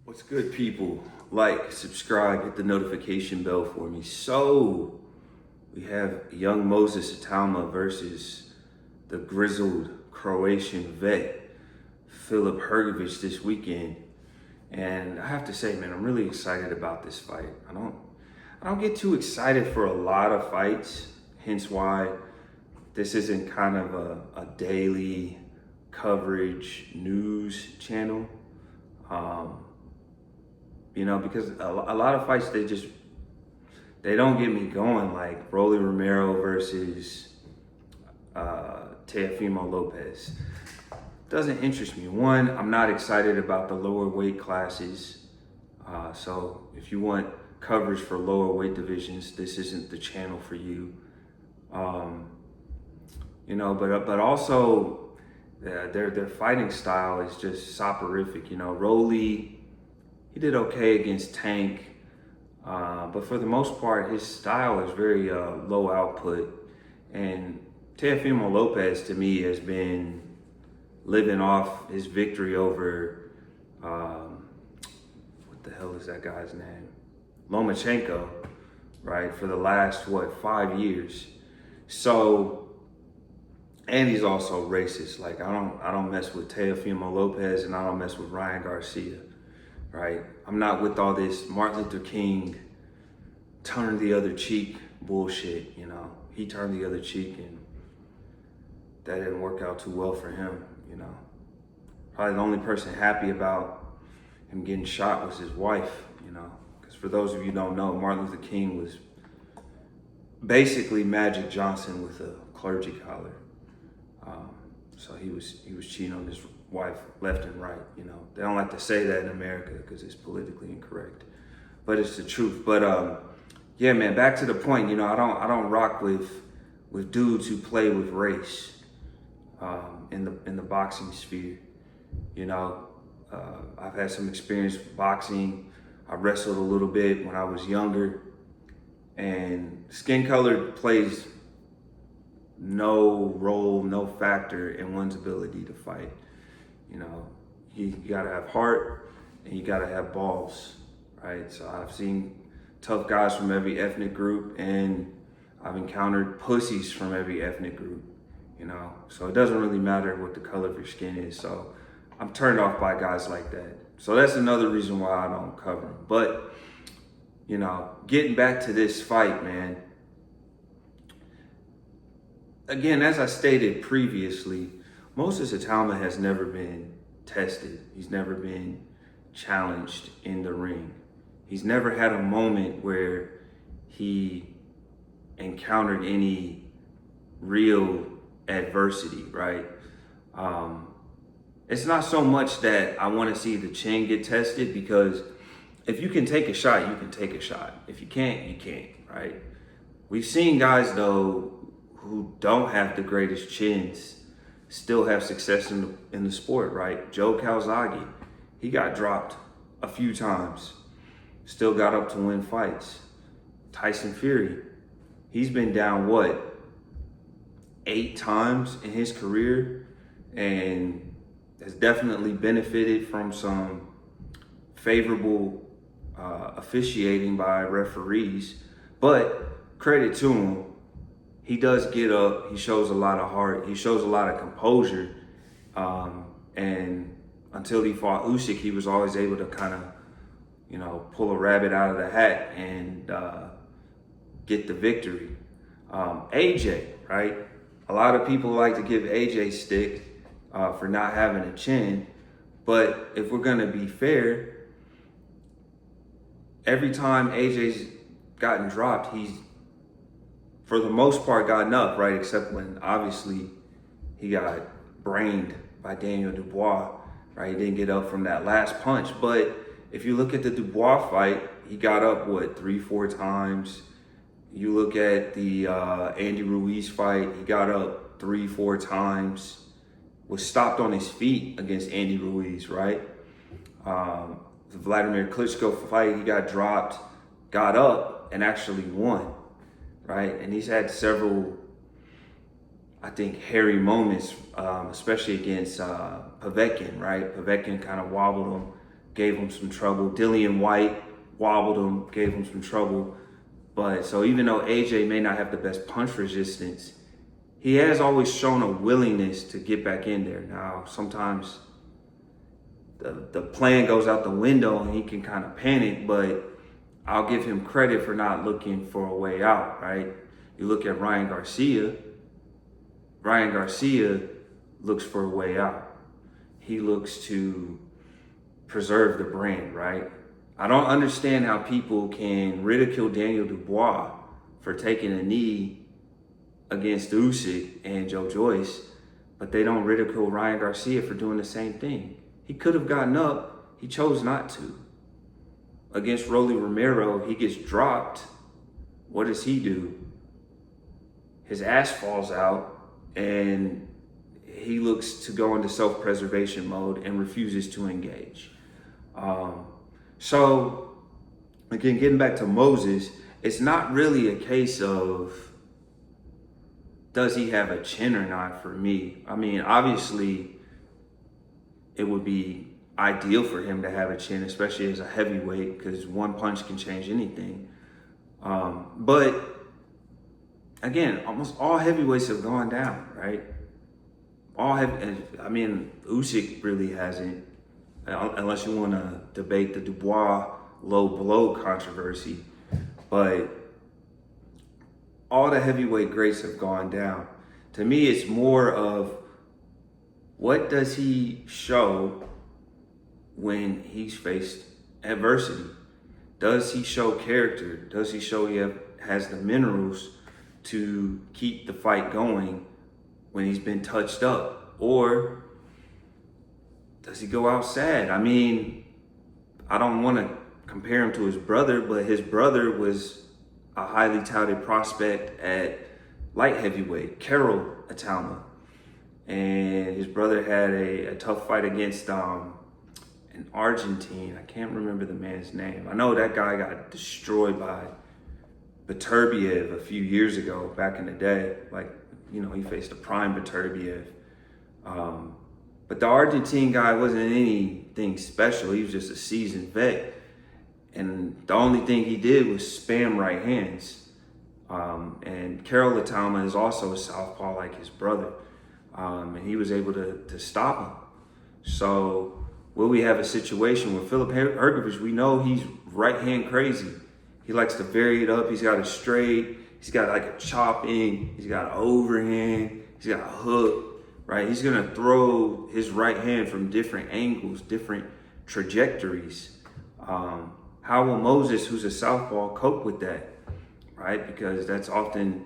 What's good, people? Like, subscribe, hit the notification bell for me. So, we have young Moses Itauma versus the grizzled Croatian vet, Filip Hrgovic, this weekend. And I have to say, man, I'm really excited about this fight. I don't get too excited for a lot of fights, hence why this isn't kind of a daily coverage news channel. Um, because a lot of fights, they don't get me going, like Rolly Romero versus Teofimo Lopez. Doesn't interest me. One, I'm not excited about the lower weight classes. So if you want coverage for lower weight divisions, this isn't the channel for you. But also their fighting style is just soporific. Rolly, he did okay against Tank, but for the most part, his style is very low output. And Teofimo Lopez, to me, has been living off his victory over, what the hell is that guy's name? Lomachenko, right? For the last, 5 years. So, and he's also racist. Like, I don't mess with Teofimo Lopez, and I don't mess with Ryan Garcia, right? I'm not with all this Martin Luther King turn the other cheek bullshit. He turned the other cheek, and that didn't work out too well for him. Probably the only person happy about him getting shot was his wife. Because for those of you who don't know, Martin Luther King was basically Magic Johnson with a clergy collar. So he was cheating on his wife left and right. They don't like to say that in America because it's politically incorrect, but it's the truth. But yeah, man, back to the point. I don't rock with dudes who play with race in the boxing sphere. I've had some experience with boxing. I wrestled a little bit when I was younger, and skin color plays no role, no factor in one's ability to fight. You gotta have heart and you gotta have balls, right? So I've seen tough guys from every ethnic group, and I've encountered pussies from every ethnic group, So it doesn't really matter what the color of your skin is. So I'm turned off by guys like that. So that's another reason why I don't cover them. But, getting back to this fight, man. Again, as I stated previously, Moses Itauma has never been tested. He's never been challenged in the ring. He's never had a moment where he encountered any real adversity, right? It's not so much that I want to see the chin get tested, because if you can take a shot, you can take a shot. If you can't, you can't, right? We've seen guys, though, who don't have the greatest chins still have success in the sport, right? Joe Calzaghe, he got dropped a few times, still got up to win fights. Tyson Fury, he's been down 8 times in his career, and has definitely benefited from some favorable officiating by referees. But credit to him, he does get up, he shows a lot of heart, he shows a lot of composure. And until he fought Usyk, he was always able to kind of, pull a rabbit out of the hat and get the victory. AJ, right? A lot of people like to give AJ stick for not having a chin. But if we're gonna be fair, every time AJ's gotten dropped, he's, for the most part, gotten up, right? Except when, obviously, he got brained by Daniel Dubois, right? He didn't get up from that last punch. But if you look at the Dubois fight, he got up, 3-4 times. You look at the Andy Ruiz fight, he got up 3-4 times, was stopped on his feet against Andy Ruiz, right? The Vladimir Klitschko fight, he got dropped, got up, and actually won, right? And he's had several, I think, hairy moments, especially against Povetkin, right? Povetkin kind of wobbled him, gave him some trouble. Dillian White wobbled him, gave him some trouble. But so even though AJ may not have the best punch resistance, he has always shown a willingness to get back in there. Now, sometimes the plan goes out the window and he can kind of panic, but I'll give him credit for not looking for a way out, right? You look at Ryan Garcia looks for a way out. He looks to preserve the brand, right? I don't understand how people can ridicule Daniel Dubois for taking a knee against Usyk and Joe Joyce, but they don't ridicule Ryan Garcia for doing the same thing. He could have gotten up, he chose not to. Against Rolly Romero, he gets dropped. What does he do? His ass falls out and he looks to go into self-preservation mode and refuses to engage. So again, getting back to Moses, it's not really a case of does he have a chin or not for me. I mean, obviously it would be ideal for him to have a chin, especially as a heavyweight, because one punch can change anything. But again, almost all heavyweights have gone down, right? Usyk really hasn't, unless you want to debate the Dubois low blow controversy. But all the heavyweight greats have gone down. To me, it's more of what does he show when he's faced adversity? Does he show character? Does he show he has the minerals to keep the fight going when he's been touched up? Or does he go out sad? I mean, I don't want to compare him to his brother, but his brother was a highly touted prospect at light heavyweight, Filip Itauma. And his brother had a tough fight against an Argentine. I can't remember the man's name. I know that guy got destroyed by Beterbiev a few years ago, back in the day. He faced a prime Beterbiev. But the Argentine guy wasn't anything special. He was just a seasoned vet. And the only thing he did was spam right hands. And Filip Itauma is also a southpaw like his brother. And he was able to stop him. So will we have a situation where Filip Hrgovic, we know he's right hand crazy. He likes to vary it up. He's got a straight, he's got like a chopping, he's got an overhand, he's got a hook, right? He's gonna throw his right hand from different angles, different trajectories. How will Moses, who's a southpaw, cope with that, right? Because that's often,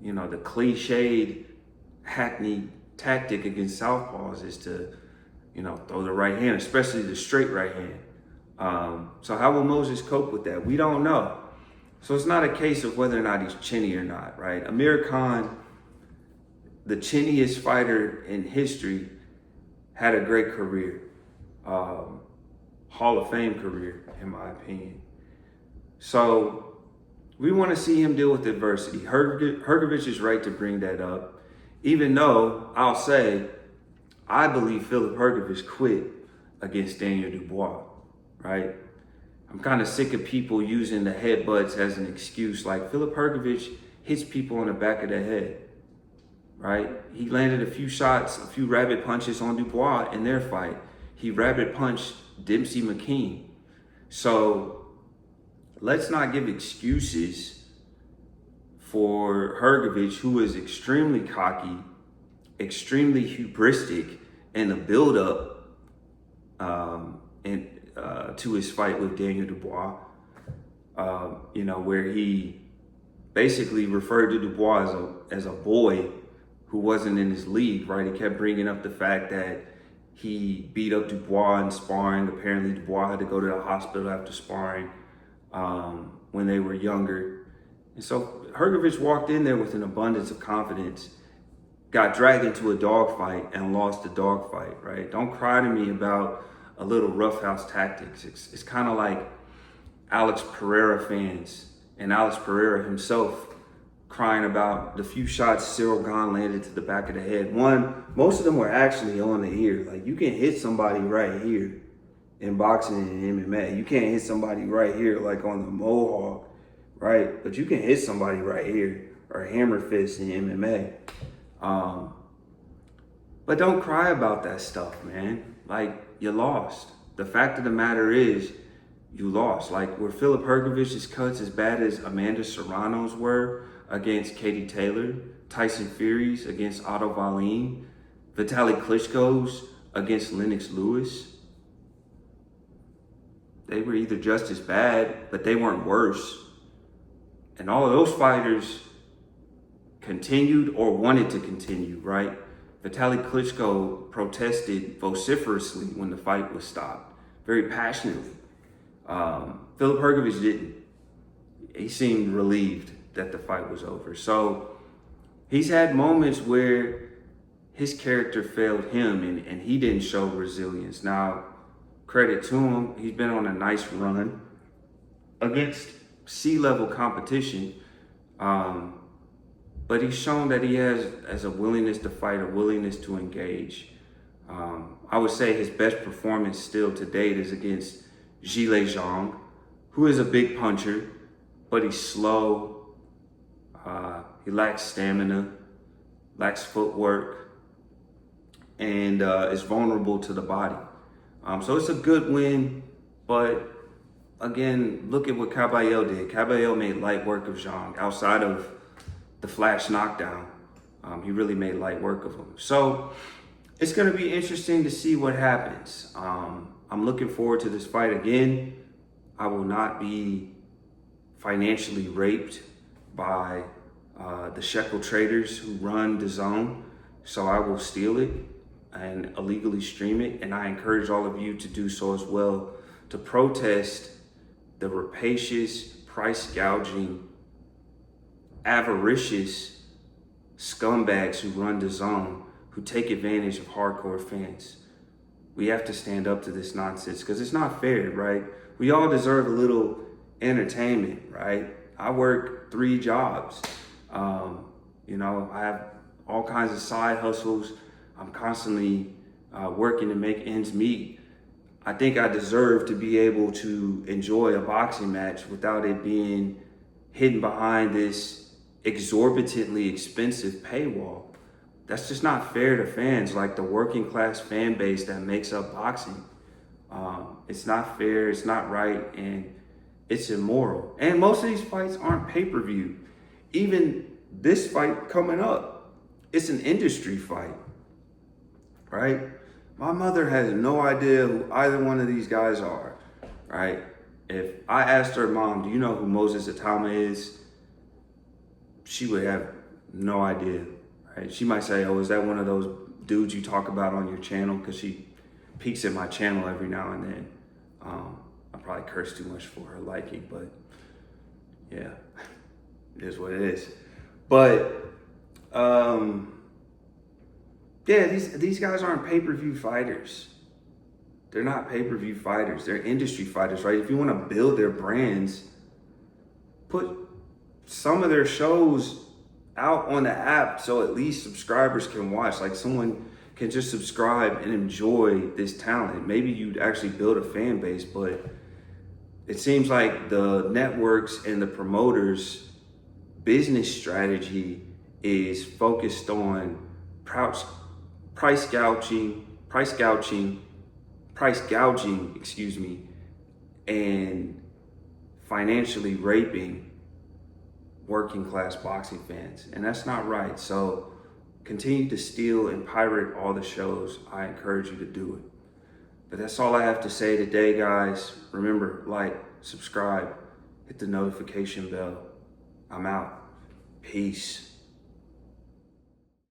the cliched, hackneyed tactic against southpaws is to, throw the right hand, especially the straight right hand. So how will Moses cope with that? We don't know. So it's not a case of whether or not he's chinny or not, right? Amir Khan, the chinniest fighter in history, had a great career. Hall of Fame career, in my opinion. So we want to see him deal with adversity. Hrgovic is right to bring that up, even though I'll say I believe Filip Hrgovic quit against Daniel Dubois, right? I'm kind of sick of people using the headbutts as an excuse. Like, Filip Hrgovic hits people in the back of the head, right? He landed a few shots, a few rabbit punches on Dubois in their fight. He rabbit punched Dempsey McKean. So let's not give excuses for Hrgovic, who is extremely cocky, extremely hubristic in the build-up to his fight with Daniel Dubois, where he basically referred to Dubois as a boy who wasn't in his league, right? He kept bringing up the fact that he beat up Dubois in sparring. Apparently Dubois had to go to the hospital after sparring when they were younger. And so Hrgovic walked in there with an abundance of confidence, got dragged into a dogfight and lost the dogfight, right? Don't cry to me about a little roughhouse tactics. It's kind of like Alex Pereira fans and Alex Pereira himself crying about the few shots Cyril Gane landed to the back of the head. Most of them were actually on the ear. Like, you can hit somebody right here in boxing and MMA. You can't hit somebody right here like on the mohawk, right? But you can hit somebody right here or hammer fist in MMA. But don't cry about that stuff, man. Like, you lost. The fact of the matter is, you lost. Like, were Filip Hrgovic's cuts as bad as Amanda Serrano's were against Katie Taylor, Tyson Fury's against Otto Wallin, Vitaly Klitschko's against Lennox Lewis? They were either just as bad, but they weren't worse. And all of those fighters continued or wanted to continue, right? Vitaly Klitschko protested vociferously when the fight was stopped, very passionately. Filip Hrgovic didn't. He seemed relieved that the fight was over. So he's had moments where his character failed him and he didn't show resilience. Now, credit to him, he's been on a nice run against C-level competition. But he's shown that he has a willingness to fight, a willingness to engage. I would say his best performance still to date is against Zhilei Zhang, who is a big puncher, but he's slow. He lacks stamina, lacks footwork, and is vulnerable to the body. So it's a good win, but again, look at what Caballero did. Caballero made light work of Zhang outside of the flash knockdown. He really made light work of him. So it's going to be interesting to see what happens. I'm looking forward to this fight again. I will not be financially raped by the shekel traders who run DAZN. So I will steal it and illegally stream it. And I encourage all of you to do so as well, to protest the rapacious, price gouging, avaricious scumbags who run DAZN, who take advantage of hardcore fans. We have to stand up to this nonsense because it's not fair, right? We all deserve a little entertainment, right? I work 3 jobs. I have all kinds of side hustles. I'm constantly working to make ends meet. I think I deserve to be able to enjoy a boxing match without it being hidden behind this exorbitantly expensive paywall. That's just not fair to fans, like the working class fan base that makes up boxing. It's not fair, it's not right, and it's immoral. And most of these fights aren't pay-per-view. Even this fight coming up, it's an industry fight, right? My mother has no idea who either one of these guys are, right? If I asked her, Mom, do you know who Moses Itauma is? She would have no idea, right? She might say, oh, is that one of those dudes you talk about on your channel? Because she peeks at my channel every now and then. I probably curse too much for her liking, but yeah, it is what it is. But yeah, these guys aren't pay-per-view fighters. They're not pay-per-view fighters. They're industry fighters, right? If you want to build their brands, put some of their shows out on the app so at least subscribers can watch. Like, someone can just subscribe and enjoy this talent. Maybe you'd actually build a fan base, but it seems like the networks and the promoters' business strategy is focused on price gouging, and financially raping working class boxing fans. And that's not right. So continue to steal and pirate all the shows. I encourage you to do it. But that's all I have to say today, guys. Remember, like, subscribe, hit the notification bell. I'm out. Peace.